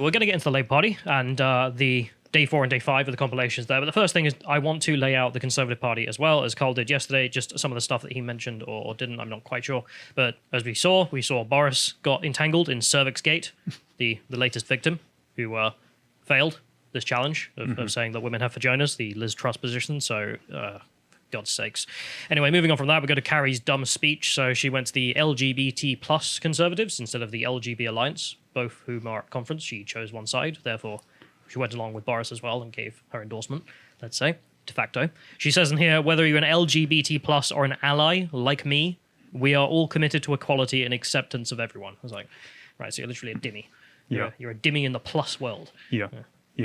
We're going to get into the Labour Party and the day 4 and day 5 of the compilations there. But the first thing is I want to lay out the Conservative Party as well, as Carl did yesterday, just some of the stuff that he mentioned or didn't, I'm not quite sure. But as we saw Boris got entangled in Cervix Gate, the latest victim who failed this challenge of saying that women have vaginas, the Liz Truss position. So, God's sakes. Anyway, moving on from that, we go to Carrie's dumb speech. So she went to the LGBT plus Conservatives instead of the LGB Alliance, both whom are at conference. She chose one side, therefore she went along with Boris as well and gave her endorsement, let's say, de facto. She says in here, whether you're an LGBT plus or an ally like me, we are all committed to equality and acceptance of everyone. I was like, right, so you're literally a dimmy. You're a dimmy in the plus world. Yeah.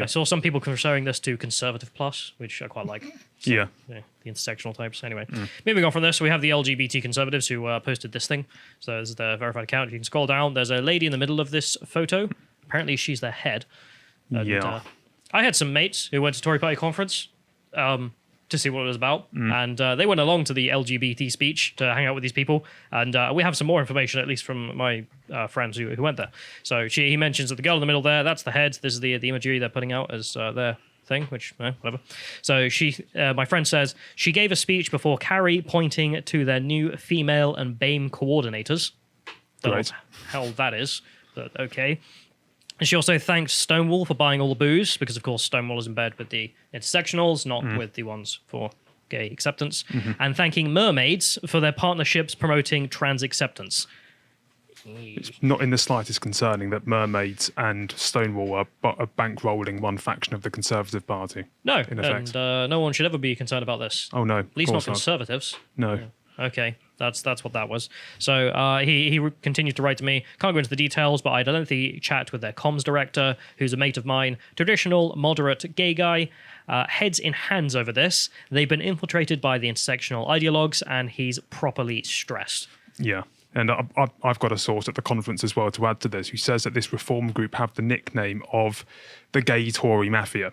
I saw some people referring this to conservative plus, which I quite like. So, yeah, the intersectional types. Anyway, moving on from this, we have the LGBT conservatives who posted this thing. So there's the verified account. If you can scroll down, there's a lady in the middle of this photo. Apparently she's their head. And, I had some mates who went to Tory Party conference to see what it was about. And they went along to the LGBT speech to hang out with these people. And we have some more information, at least from my friends who went there. So he mentions that the girl in the middle there, that's the head. This is the imagery they're putting out as their thing, which, whatever. So my friend says, she gave a speech before Carrie pointing to their new female and BAME coordinators. Don't know what the hell that is, but okay. And she also thanks Stonewall for buying all the booze, because, of course, Stonewall is in bed with the intersectionals, not with the ones for gay acceptance. And thanking mermaids for their partnerships promoting trans acceptance. It's not in the slightest concerning that mermaids and Stonewall are bankrolling one faction of the Conservative Party. No, in effect. And no one should ever be concerned about this. Oh, no. At least not Conservatives. No. Yeah. Okay, that's what that was. So he continued to write to me. Can't go into the details, but I had a lengthy chat with their comms director, who's a mate of mine, traditional, moderate, gay guy. Heads in hands over this. They've been infiltrated by the intersectional ideologues, and he's properly stressed. Yeah. And I've got a source at the conference as well to add to this, who says that this reform group have the nickname of the gay Tory mafia.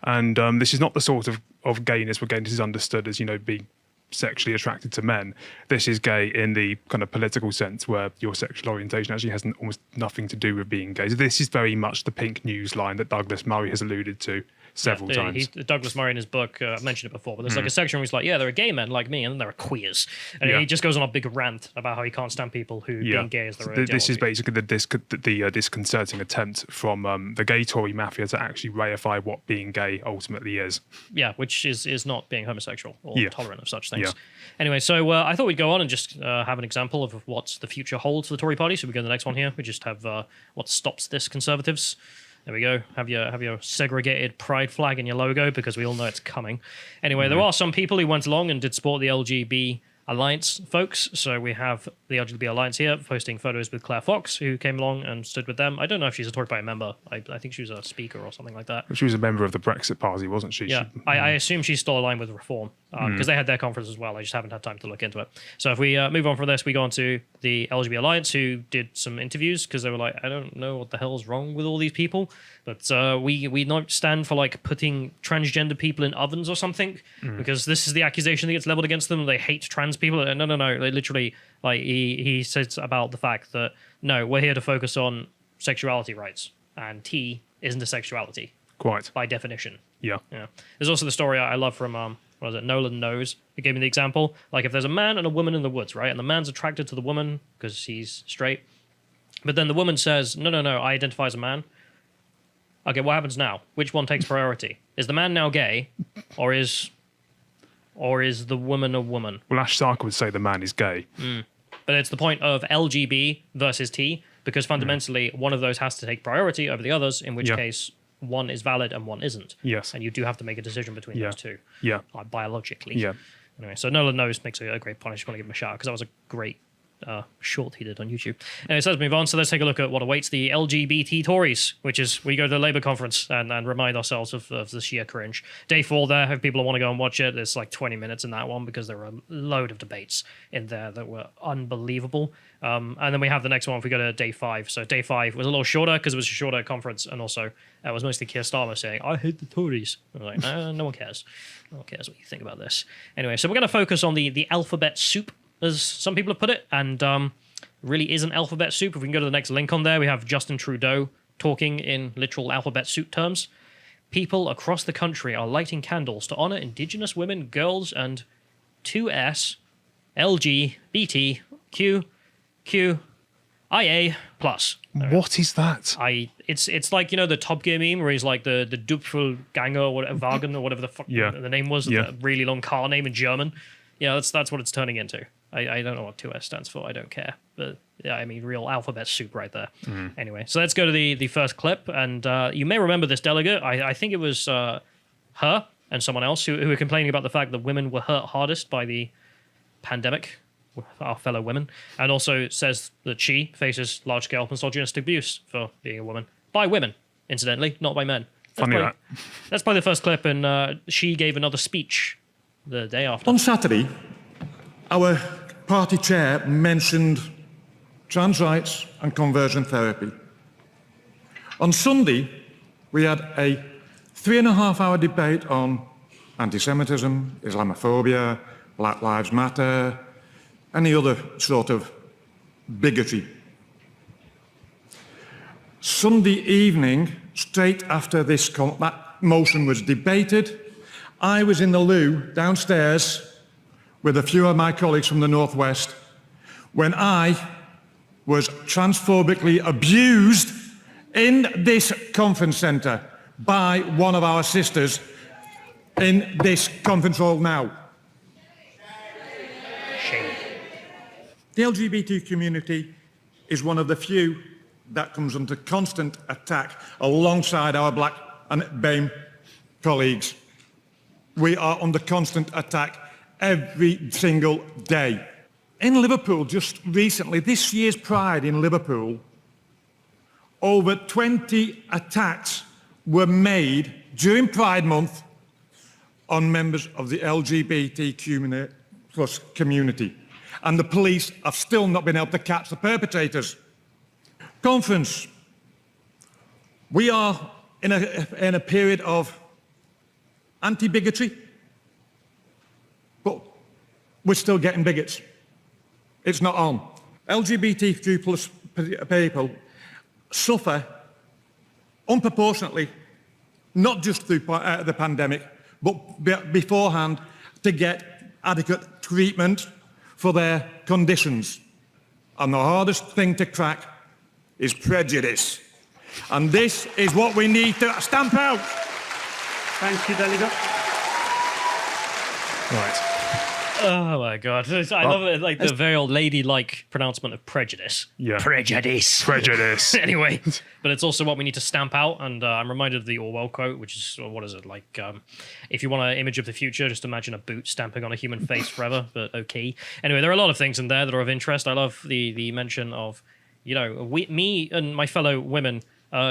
And this is not the sort of gayness where gayness is understood as, being sexually attracted to men. This is gay in the kind of political sense, where your sexual orientation actually has almost nothing to do with being gay. So this is very much the pink news line that Douglas Murray has alluded to several times. Douglas Murray in his book, I've mentioned it before, but there's like a section where he's like, yeah, there are gay men like me, and then there are queers. And he just goes on a big rant about how he can't stand people who being gay is their ideology. This is basically the disconcerting attempt from the gay Tory mafia to actually reify what being gay ultimately is. Yeah, which is not being homosexual or tolerant of such things. Yeah. Anyway, so I thought we'd go on and just have an example of what the future holds for the Tory Party. So we go to the next one here. We just have what stops this Conservatives. There we go. Have your segregated pride flag in your logo, because we all know it's coming. Anyway, there are some people who went along and did support the LGB Alliance folks. So we have the LGB Alliance here posting photos with Claire Fox, who came along and stood with them. I don't know if she's a Tory Party member. I think she was a speaker or something like that. She was a member of the Brexit Party, wasn't she? Yeah, I assume she's still aligned with Reform, because they had their conference as well. I just haven't had time to look into it. So if we move on from this, we go on to the LGB Alliance, who did some interviews, because they were like, I don't know what the hell's wrong with all these people, but we don't stand for like putting transgender people in ovens or something, because this is the accusation that gets leveled against them. They hate trans people. No. They literally, like, he says about the fact that, no, we're here to focus on sexuality rights, and T isn't a sexuality. Quite. By definition. Yeah. There's also the story I love from, what was it, Nolan Knows, who gave me the example. Like, if there's a man and a woman in the woods, right, and the man's attracted to the woman because he's straight, but then the woman says, no, I identify as a man. Okay, what happens now? Which one takes priority? Is the man now gay, or is the woman a woman? Well, Ash Sarkar would say the man is gay. But it's the point of LGB versus T, because fundamentally one of those has to take priority over the others, in which case one is valid and one isn't. Yes. And you do have to make a decision between those two. Yeah. Like biologically. Yeah. Anyway, so Nolan Knows makes a great point. I just want to give him a shout out, because that was a great short he did on YouTube. Anyway, so let's move on. So let's take a look at what awaits the LGBT Tories, which is we go to the Labour conference and remind ourselves of the sheer cringe. Day 4 there, if people want to go and watch it, there's like 20 minutes in that one, because there were a load of debates in there that were unbelievable. And then we have the next one if we go to day 5. So day 5 was a little shorter because it was a shorter conference, and also it was mostly Keir Starmer saying, I hate the Tories. I was like, no one cares. No one cares what you think about this. Anyway, so we're going to focus on the alphabet soup, as some people have put it, and really is an alphabet soup. If we can go to the next link on there, we have Justin Trudeau talking in literal alphabet soup terms, people across the country are lighting candles to honor Indigenous women, girls, and 2S LGBTQIA plus. What is that? It's like, you know, the Top Gear meme where he's like the Doppelganger or whatever, Wagen or whatever the fuck the name was, the really long car name in German. Yeah, that's what it's turning into. I don't know what 2S stands for. I don't care. But yeah, I mean, real alphabet soup right there. Anyway, so let's go to the first clip. And you may remember this delegate. I think it was her and someone else who were complaining about the fact that women were hurt hardest by the pandemic, our fellow women, and also says that she faces large-scale misogynistic abuse for being a woman. By women, incidentally, not by men. That's probably the first clip, and she gave another speech the day after. On Saturday, our party chair mentioned trans rights and conversion therapy. On Sunday, we had a 3.5-hour debate on anti-Semitism, Islamophobia, Black Lives Matter, any other sort of bigotry. Sunday evening, straight after that motion was debated, I was in the loo downstairs with a few of my colleagues from the Northwest when I was transphobically abused in this conference centre by one of our sisters in this conference hall now. Shame. The LGBT community is one of the few that comes under constant attack alongside our black and BAME colleagues. We are under constant attack every single day. In Liverpool, just recently, this year's Pride in Liverpool, over 20 attacks were made during Pride Month on members of the LGBTQ plus community. And the police have still not been able to catch the perpetrators. Conference. We are in a period of anti-bigotry, but we're still getting bigots. It's not on. LGBTQ plus people suffer unproportionately, not just through the pandemic, but beforehand, to get adequate treatment for their conditions. And the hardest thing to crack is prejudice. And this is what we need to stamp out. Thank you, Delegate. Right. Oh my god. I love it, like the very old lady-like pronouncement of prejudice. Yeah. Prejudice. Anyway, but it's also what we need to stamp out, and I'm reminded of the Orwell quote, which is, what is it, like, if you want an image of the future, just imagine a boot stamping on a human face forever, but okay. Anyway, there are a lot of things in there that are of interest. I love the mention of, you know, me and my fellow women,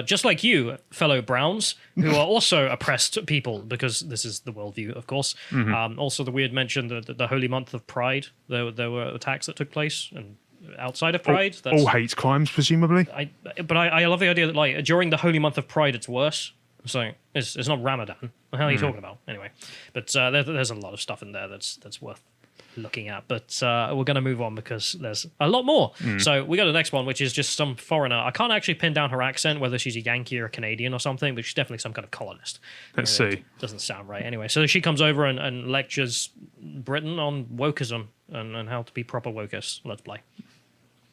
just like you, fellow Browns, who are also oppressed people, because this is the worldview, of course. Also, the weird mention that the holy month of Pride, there were attacks that took place, and outside of Pride, all hate crimes, presumably. But I love the idea that, like, during the holy month of Pride, it's worse. So it's not Ramadan. What the hell are you talking about? Anyway, but there's a lot of stuff in there that's worth looking at, but we're going to move on because there's a lot more. So we got the next one, which is just some foreigner. I can't actually pin down her accent, whether she's a Yankee or a Canadian or something, but she's definitely some kind of colonist. Let's see. Doesn't sound right. Anyway, so she comes over and lectures Britain on wokeism and how to be proper wokers. Let's play.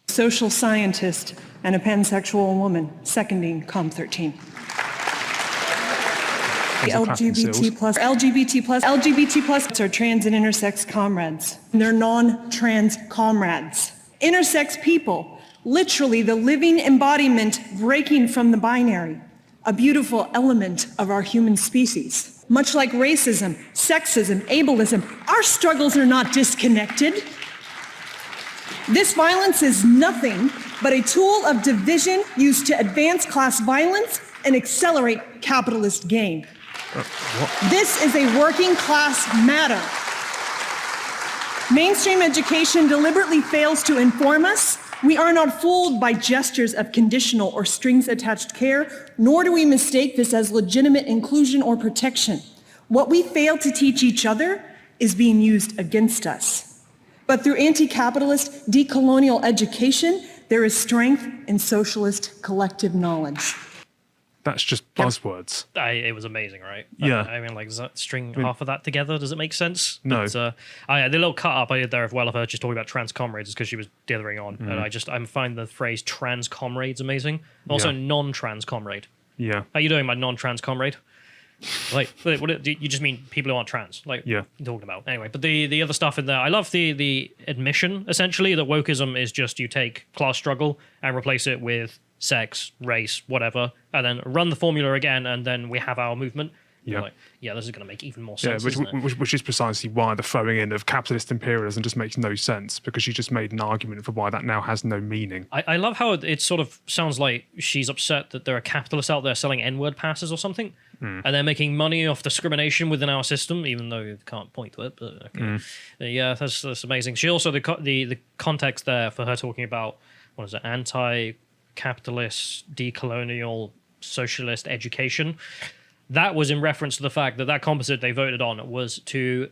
Social scientist and a pansexual woman, seconding COM13. LGBT plus are trans and intersex comrades. They're non-trans comrades. Intersex people, literally the living embodiment breaking from the binary, a beautiful element of our human species. Much like racism, sexism, ableism, our struggles are not disconnected. This violence is nothing but a tool of division used to advance class violence and accelerate capitalist gain. This is a working class matter. Mainstream education deliberately fails to inform us. We are not fooled by gestures of conditional or strings-attached care, nor do we mistake this as legitimate inclusion or protection. What we fail to teach each other is being used against us. But through anti-capitalist, decolonial education, there is strength in socialist collective knowledge. That's just buzzwords. It was amazing, right? Yeah. I mean, like, does that string half of that together? Does it make sense? No. But, the little cut up I did there of well of her just talking about trans comrades is because she was dithering on. And I find the phrase trans comrades amazing. Also, non-trans comrade. Yeah. How you doing, my non-trans comrade? Like, what, you just mean people who aren't trans? Like, Yeah. what are you talking about? Anyway, but the other stuff in there, I love the admission, essentially, that wokeism is just you take class struggle and replace it with sex, race, whatever, and then run the formula again, and then we have our movement. Yeah. Like, this is going to make even more sense. Which is precisely why the throwing in of capitalist imperialism just makes no sense, because she just made an argument for why that now has no meaning. I love how it sort of sounds like she's upset that there are capitalists out there selling N-word passes or something, and they're making money off discrimination within our system, even though you can't point to it. But okay. Yeah, that's amazing. She also the context there for her talking about what is it, anti-capitalist, decolonial, socialist education. That was in reference to the fact that composite they voted on was to,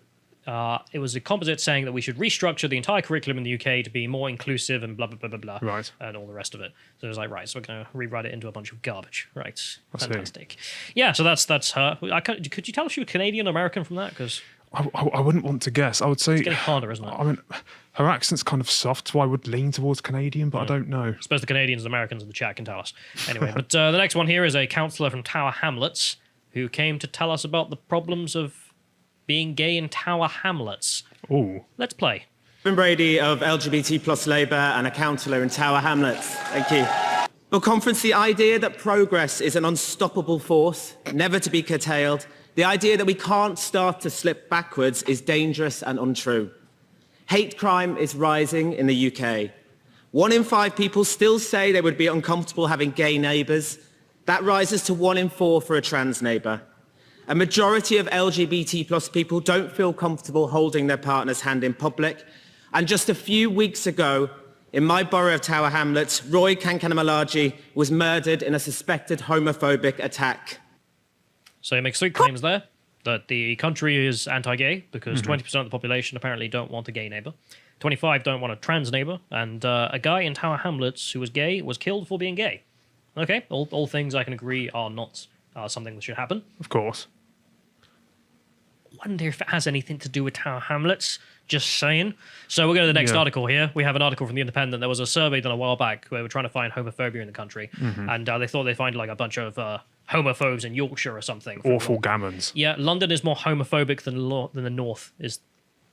it was a composite saying that we should restructure the entire curriculum in the UK to be more inclusive and blah, blah, blah, blah, blah. Right. And all the rest of it. So it was like, right, so we're going to rewrite it into a bunch of garbage. Right. Fantastic. Yeah, so that's her. Could you tell if she was Canadian or American from that? Because I wouldn't want to guess. I would say... it's getting harder, isn't it? I mean, her accent's kind of soft, so I would lean towards Canadian, but I don't know. I suppose the Canadians and Americans in the chat can tell us. Anyway, but the next one here is a councillor from Tower Hamlets who came to tell us about the problems of being gay in Tower Hamlets. Ooh. Let's play. Ben Brady of LGBT plus Labour and a councillor in Tower Hamlets. Thank you. For conference, the idea that progress is an unstoppable force, never to be curtailed, the idea that we can't start to slip backwards is dangerous and untrue. Hate crime is rising in the UK. 1 in 5 people still say they would be uncomfortable having gay neighbours. That rises to 1 in 4 for a trans neighbour. A majority of LGBT plus people don't feel comfortable holding their partner's hand in public. And just a few weeks ago, in my borough of Tower Hamlets, Roy Kankanamalaji was murdered in a suspected homophobic attack. So he makes 3 claims there. That the country is anti-gay because 20% of the population apparently don't want a gay neighbour. 25 don't want a trans neighbour. And a guy in Tower Hamlets who was gay was killed for being gay. Okay, all things I can agree are not something that should happen. Of course. Wonder if it has anything to do with Tower Hamlets. Just saying. So we'll go to the next article here. We have an article from The Independent. There was a survey done a while back where they were trying to find homophobia in the country. And they thought they'd find like a bunch of homophobes in Yorkshire or something. Awful gammons. Yeah, London is more homophobic than the North is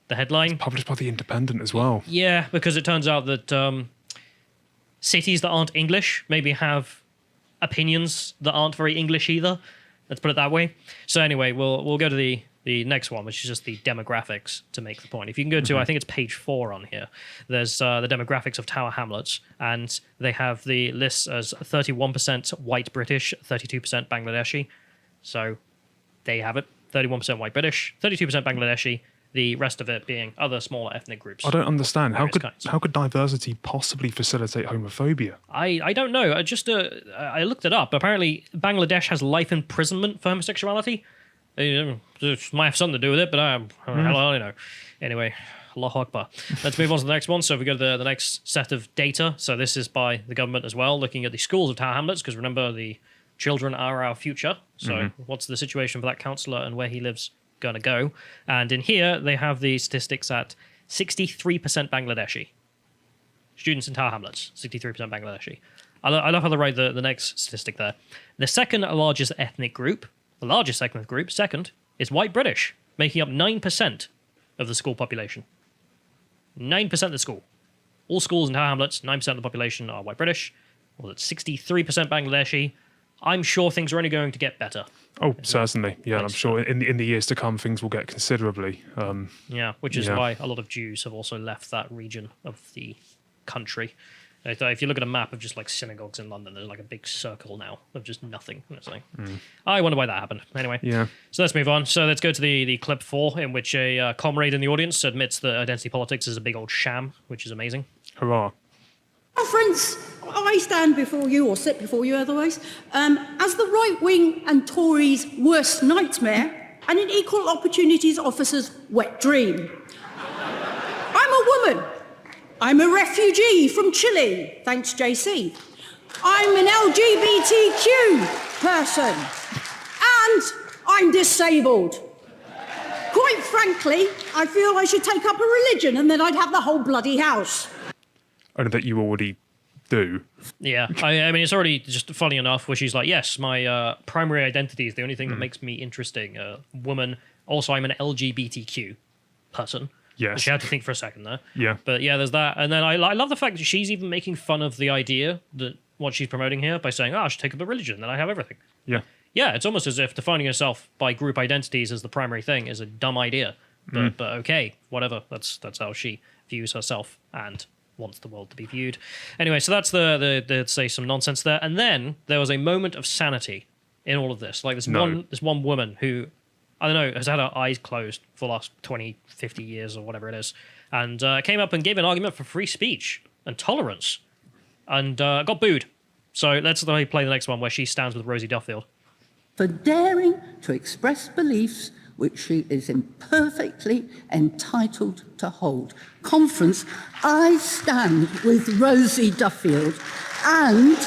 the headline. Published by The Independent as well. Yeah, because it turns out that cities that aren't English maybe have opinions that aren't very English either. Let's put it that way. So anyway, we'll go to the next one, which is just the demographics to make the point. If you can go to, I think it's page 4 on here, there's the demographics of Tower Hamlets, and they have the lists as 31% white British, 32% Bangladeshi. So they have it, 31% white British, 32% Bangladeshi, the rest of it being other smaller ethnic groups. I don't understand. How Various could diversity possibly facilitate homophobia? I don't know. I looked it up. Apparently, Bangladesh has life imprisonment for homosexuality. It might have something to do with it, but hell, I don't know. Anyway, Allahu Akbar. Let's move on to the next one. So if we go to the next set of data. So this is by the government as well, looking at the schools of Tower Hamlets, because remember, the children are our future. So what's the situation for that councillor and where he lives going to go? And in here, they have the statistics at 63% Bangladeshi. Students in Tower Hamlets, 63% Bangladeshi. I love how they write the next statistic there. The second largest ethnic group, second, is white British, making up 9% of the school population. 9% of the school. All schools in Tower Hamlets, 9% of the population are white British. Well, it's 63% Bangladeshi. I'm sure things are only going to get better. Oh, certainly. Yeah, I'm sure in the years to come, things will get considerably. Which is why a lot of Jews have also left that region of the country. If you look at a map of just like synagogues in London, there's like a big circle now of just nothing. And it's like, I wonder why that happened. Anyway, so let's move on. So let's go to the clip 4, in which a comrade in the audience admits that identity politics is a big old sham, which is amazing. Hurrah. Friends, I stand before you, or sit before you otherwise, as the right-wing and Tories' worst nightmare and an equal opportunities officer's wet dream. I'm a woman. I'm a refugee from Chile, thanks JC. I'm an LGBTQ person. And I'm disabled. Quite frankly, I feel I should take up a religion and then I'd have the whole bloody house. And that you already do. Yeah, I mean, it's already just funny enough where she's like, yes, my primary identity is the only thing that makes me interesting. Woman. Also, I'm an LGBTQ person. Yes. She had to think for a second there. Yeah. But yeah, there's that. And then I love the fact that she's even making fun of the idea that what she's promoting here by saying, I should take up a religion, then I have everything. Yeah. Yeah, it's almost as if defining yourself by group identities as the primary thing is a dumb idea. But okay, whatever. That's how she views herself and wants the world to be viewed. Anyway, so that's the say some nonsense there. And then there was a moment of sanity in all of this. Like this one woman who, I don't know, has had her eyes closed for the last 20, 50 years or whatever it is, and came up and gave an argument for free speech and tolerance, and got booed. So let's play the next one where she stands with Rosie Duffield. For daring to express beliefs which she is imperfectly entitled to hold. Conference, I stand with Rosie Duffield and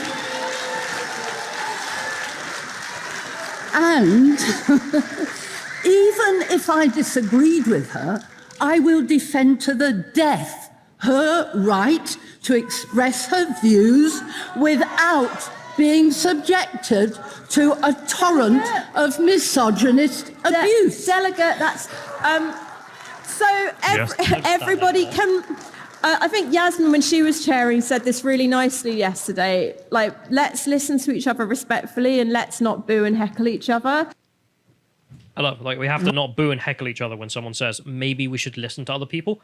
even if I disagreed with her, I will defend to the death her right to express her views without being subjected to a torrent of misogynist abuse. Delegate, that's... everybody can... I think Yasmin, when she was chairing, said this really nicely yesterday. Like, let's listen to each other respectfully and let's not boo and heckle each other. I love, like, we have to not boo and heckle each other when someone says, maybe we should listen to other people.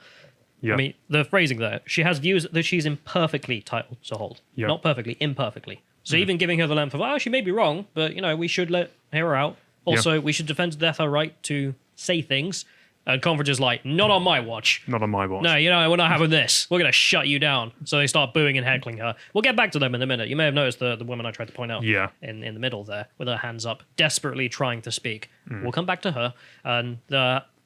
Yeah. I mean, the phrasing there, she has views that she's imperfectly entitled to hold. Yeah. Not perfectly, imperfectly. So even giving her the length of, she may be wrong, but, we should hear her out. Also, we should defend to death her right to say things. And Conference is like, not on my watch. Not on my watch. No, we're not having this. We're going to shut you down. So they start booing and heckling her. We'll get back to them in a minute. You may have noticed the woman I tried to point out in the middle there with her hands up, desperately trying to speak. We'll come back to her. And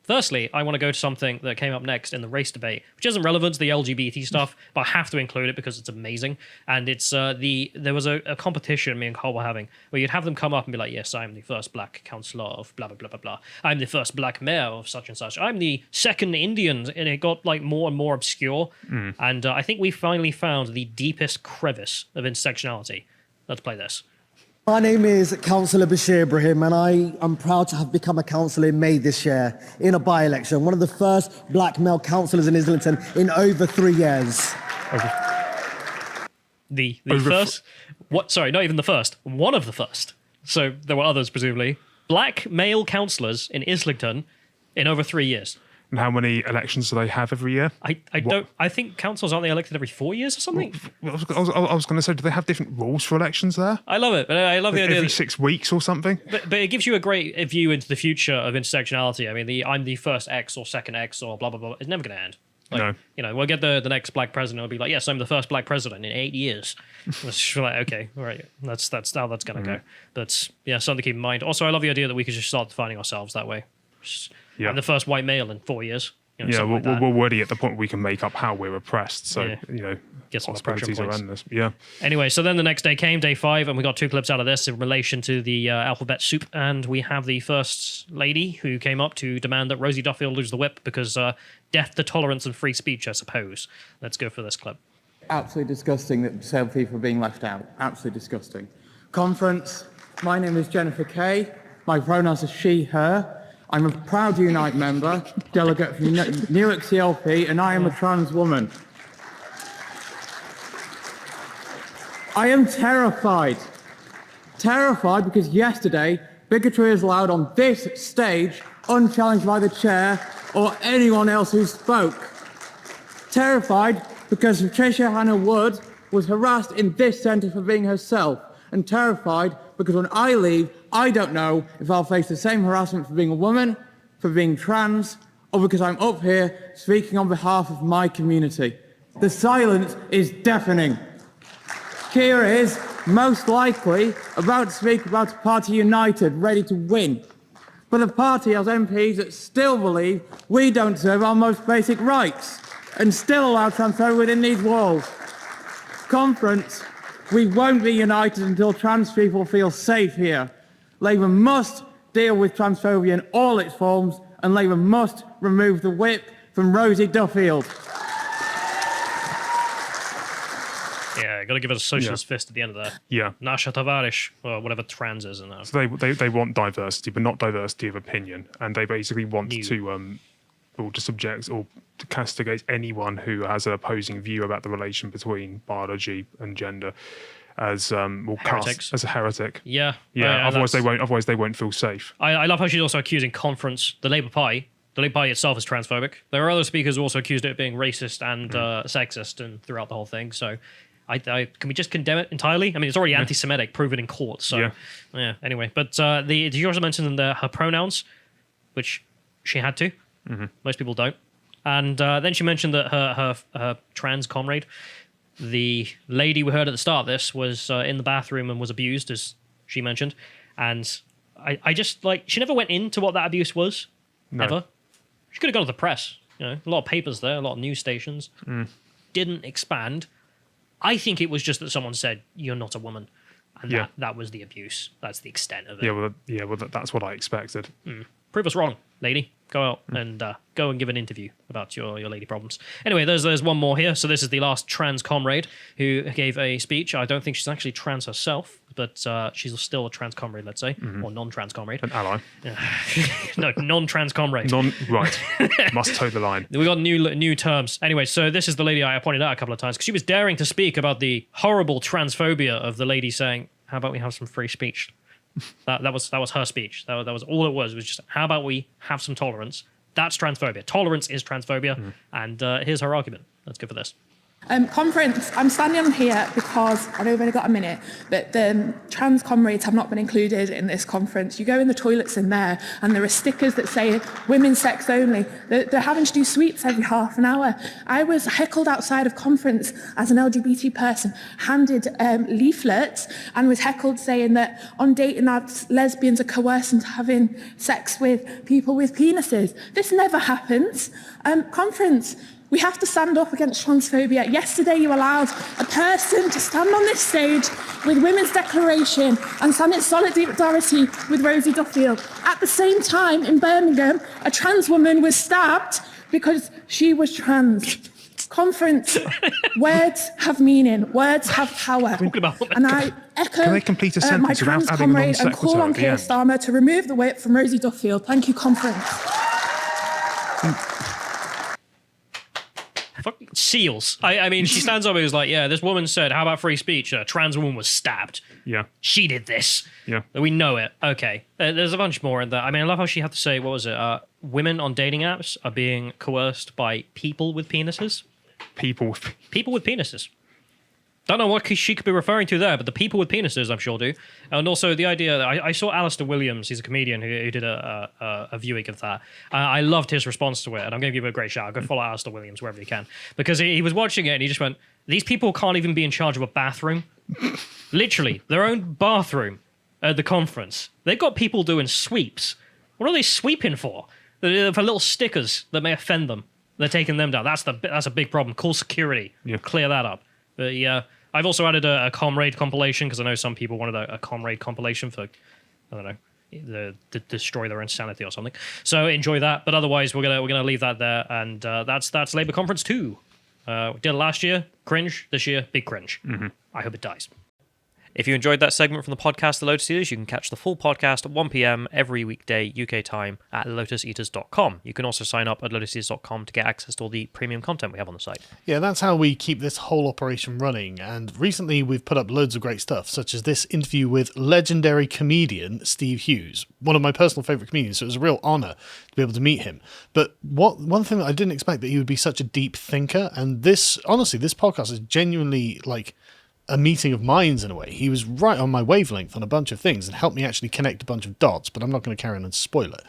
firstly, I want to go to something that came up next in the race debate, which isn't relevant to the LGBT stuff, but I have to include it because it's amazing. And it's there was a competition me and Cole were having where you'd have them come up and be like, yes, I'm the first black councillor of blah, blah, blah, blah, blah. I'm the first black mayor of such and such. I'm the second Indian. And it got like more and more obscure. And I think we finally found the deepest crevice of intersectionality. Let's play this. My name is Councillor Bashir Ibrahim, and I am proud to have become a councillor in May this year in a by-election, one of the first black male councillors in Islington in over 3 years. The first? What? Sorry, not even the first. One of the first. So there were others, presumably. Black male councillors in Islington in over 3 years. And how many elections do they have every year? I think councils, aren't they elected every 4 years or something? Well, I was going to say, do they have different rules for elections there? I love it. I love the idea. Every 6 weeks or something? But it gives you a great view into the future of intersectionality. I mean, I'm the first X or second X or blah, blah, blah. It's never going to end. Like, we'll get the next black president. It'll be like, yes, I'm the first black president in 8 years. It's like, okay, all right. That's how that's going to go. That's, something to keep in mind. Also, I love the idea that we could just start defining ourselves that way. I'm the first white male in 4 years. We're already at the point where we can make up how we're oppressed. So, get some possibilities are endless. Yeah. Anyway, so then the next day came, day 5, and we got 2 clips out of this in relation to the alphabet soup. And we have the first lady who came up to demand that Rosie Duffield lose the whip because death to tolerance and free speech, I suppose. Let's go for this clip. Absolutely disgusting that disabled people are being left out. Absolutely disgusting. Conference, my name is Jennifer Kay. My pronouns are she, her. I'm a proud Unite member, delegate from Newark CLP, and I am a trans woman. I am terrified. Terrified because yesterday, bigotry is allowed on this stage, unchallenged by the chair or anyone else who spoke. Terrified because Patricia Hannah Wood was harassed in this centre for being herself. And terrified because when I leave, I don't know if I'll face the same harassment for being a woman, for being trans, or because I'm up here speaking on behalf of my community. The silence is deafening. Keir is most likely about to speak about a party united, ready to win. But the party has MPs that still believe we don't deserve our most basic rights and still allow transfer within these walls. Conference, We won't be united until trans people feel safe here. Labour must deal with transphobia in all its forms, and Labour must remove the whip from Rosie Duffield. Yeah, got to give it a socialist fist at the end of that. Yeah. Nasha Tavarish, or whatever trans is in that. So they want diversity, but not diversity of opinion, and they basically want to subject or to castigate anyone who has an opposing view about the relation between biology and gender as cast as a heretic. Yeah. Otherwise they won't feel safe. I love how she's also accusing Conference, the Labour Party. The Labour Party itself is transphobic. There are other speakers who also accused it of being racist and sexist and throughout the whole thing. So can we just condemn it entirely? I mean, it's already anti-Semitic, proven in court. So anyway. But did you also mention her pronouns, which she had to? Mm-hmm. Most people don't. And then she mentioned that her trans comrade, the lady we heard at the start of this, was in the bathroom and was abused, as she mentioned. And I just, she never went into what that abuse was, ever. She could have gone to the press. A lot of papers there, a lot of news stations. Didn't expand. I think it was just that someone said, "You're not a woman." And that was the abuse. That's the extent of it. Well, that's what I expected. Prove us wrong, lady. Go out and go and give an interview about your lady problems. Anyway, there's one more here. So this is the last trans comrade who gave a speech. I don't think she's actually trans herself, but she's still a trans comrade, let's say, or non-trans comrade. An ally. No, non-trans comrade. Right. Must toe the line. We got new terms. Anyway, so this is the lady I pointed out a couple of times because she was daring to speak about the horrible transphobia of the lady saying, "How about we have some free speech?" That was her speech. That was all it was. It was just, how about we have some tolerance? That's transphobia. Tolerance is transphobia. And here's her argument. Let's go for this. Conference, I'm standing on here because I know we've only got a minute, but the trans comrades have not been included in this conference. You go in the toilets in there and there are stickers that say women's sex only. They're having to do sweeps every half an hour. I was heckled outside of conference as an LGBT person, handed leaflets and was heckled saying that on dating apps, lesbians are coerced into having sex with people with penises. This never happens. Conference, we have to stand up against transphobia. Yesterday, you allowed a person to stand on this stage with Women's Declaration and stand in solidarity with Rosie Duffield. At the same time, in Birmingham, a trans woman was stabbed because she was trans. Conference, words have meaning, words have power. And I echo my trans comrade and call on Keir Starmer to remove the whip from Rosie Duffield. Thank you, Conference. Fucking seals. I mean, she stands up and is like, yeah, this woman said, how about free speech? A trans woman was stabbed. Yeah. She did this. Yeah. We know it. Okay. There's a bunch more in that. I mean, I love how she had to say, what was it? Women on dating apps are being coerced by people with penises. People with penises. Don't know what she could be referring to there, but the people with penises, I'm sure, do. And also the idea that I saw Alistair Williams, he's a comedian who did a viewing of that. I loved his response to it, and I'm going to give him a great shout. Go follow Alistair Williams wherever you can. Because he was watching it, and he just went, these people can't even be in charge of a bathroom. Literally, their own bathroom at the conference. They've got people doing sweeps. What are they sweeping for? For little stickers that may offend them. They're taking them down. That's a big problem. Call security. Yeah. Clear that up. But yeah, I've also added a comrade compilation because I know some people wanted a comrade compilation for, I don't know, to destroy their insanity or something. So enjoy that. But otherwise, we're gonna leave that there. And that's Labour Conference 2. We did it last year. Cringe. This year, big cringe. Mm-hmm. I hope it dies. If you enjoyed that segment from the podcast, The Lotus Eaters, you can catch the full podcast at 1 p.m. every weekday UK time at lotuseaters.com. You can also sign up at lotuseaters.com to get access to all the premium content we have on the site. Yeah, that's how we keep this whole operation running. And recently we've put up loads of great stuff, such as this interview with legendary comedian Steve Hughes, one of my personal favourite comedians, so it was a real honour to be able to meet him. But one thing that I didn't expect, that he would be such a deep thinker. And this podcast is genuinely like a meeting of minds in a way. He was right on my wavelength on a bunch of things and helped me actually connect a bunch of dots, but I'm not going to carry on and spoil it.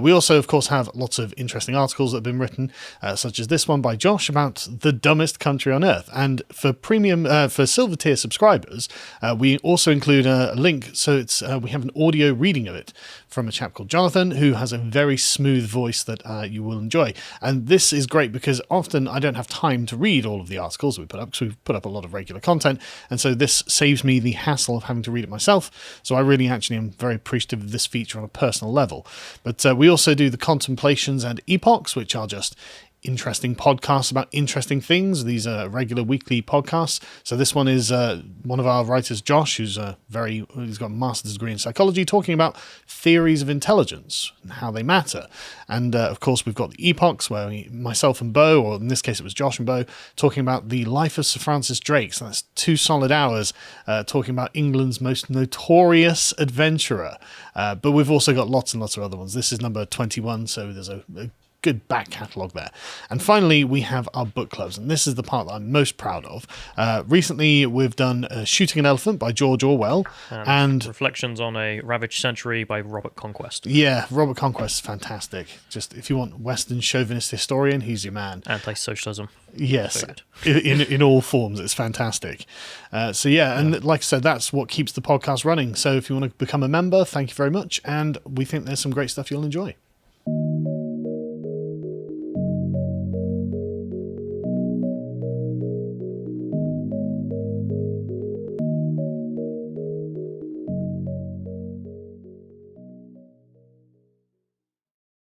We also, of course, have lots of interesting articles that have been written, such as this one by Josh about the dumbest country on earth. And for premium, for silver tier subscribers, we also include a link, so it's we have an audio reading of it from a chap called Jonathan, who has a very smooth voice that you will enjoy. And this is great because often I don't have time to read all of the articles that we put up, because we've put up a lot of regular content. And so this saves me the hassle of having to read it myself. So I really actually am very appreciative of this feature on a personal level. But we also do the Contemplations and Epochs, which are just interesting podcasts about interesting things. These are regular weekly podcasts. So this one is one of our writers, Josh, he's got a master's degree in psychology, talking about theories of intelligence and how they matter. And of course, we've got the Epochs, where myself and Bo, or in this case it was Josh and Bo, talking about the life of Sir Francis Drake. So that's 2 solid hours talking about England's most notorious adventurer. But we've also got lots and lots of other ones. This is number 21, so there's a good back catalogue there. And finally, we have our book clubs, and this is the part that I'm most proud of. Recently, we've done Shooting an Elephant by George Orwell, and Reflections on a Ravaged Century by Robert Conquest. Yeah, Robert Conquest is fantastic. Just if you want Western chauvinist historian, he's your man. Anti-socialism. Yes, in all forms, it's fantastic. And like I said, that's what keeps the podcast running. So if you want to become a member, thank you very much, and we think there's some great stuff you'll enjoy.